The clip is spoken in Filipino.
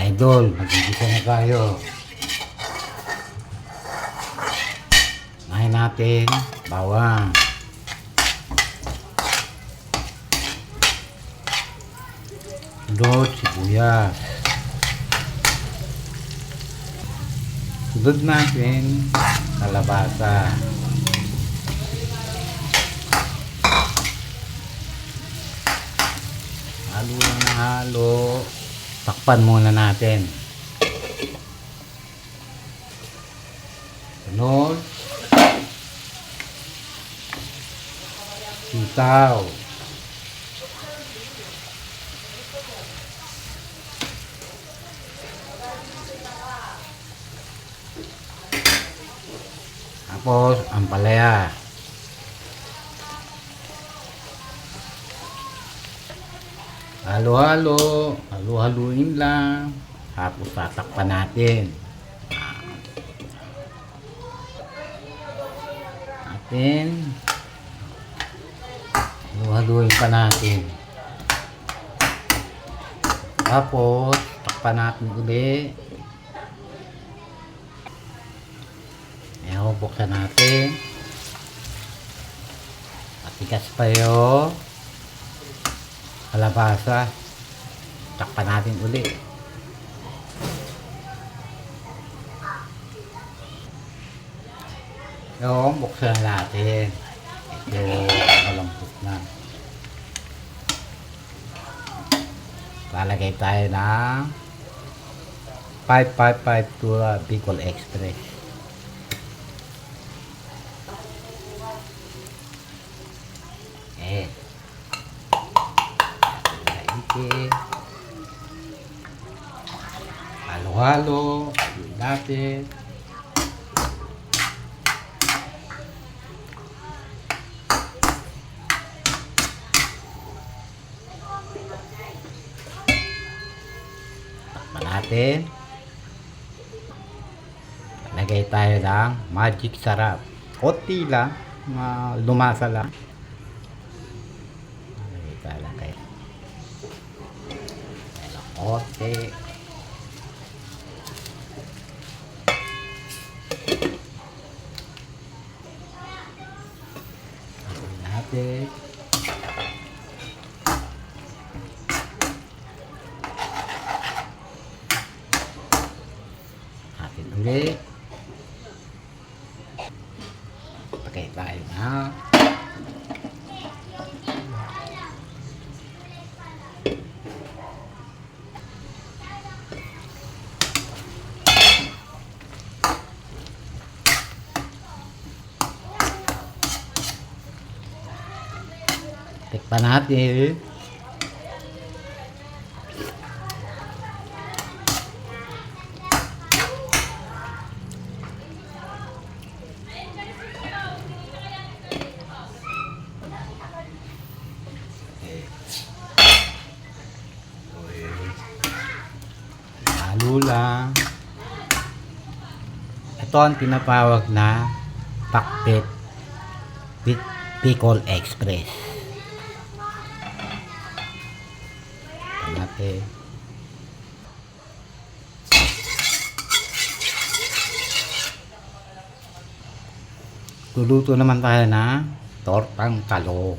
idol, magigisa na tayo. Unahin natin bawang, sunod sibuyas, sunod natin kalabasa, halo na halo, takpan muna natin. Sunod sitaw, tapos ampalaya, halo-haluin lang, tapos tatakpan natin. Halo-haluin pa natin, tapos takpan natin ulit. Ayan, buksan natin, matigas pa yung kalabasa, takpan natin ulit. Yung buksan natin, ito malambot na. Lalagay tayo ng 555 Bicol Express. Halo-halo natin. Takpan natin. Lagay tayo ng magic sarap. Konti lang, lumasa lang. Lagay tayo lang kayo. Konti. Natin. Natin ulit. Pakai tayo na. Tikpan natin. Halo lang. Ito ang tinatawag na pakbet with Bicol Express. Natin. Luluto naman tayo na tortang talong.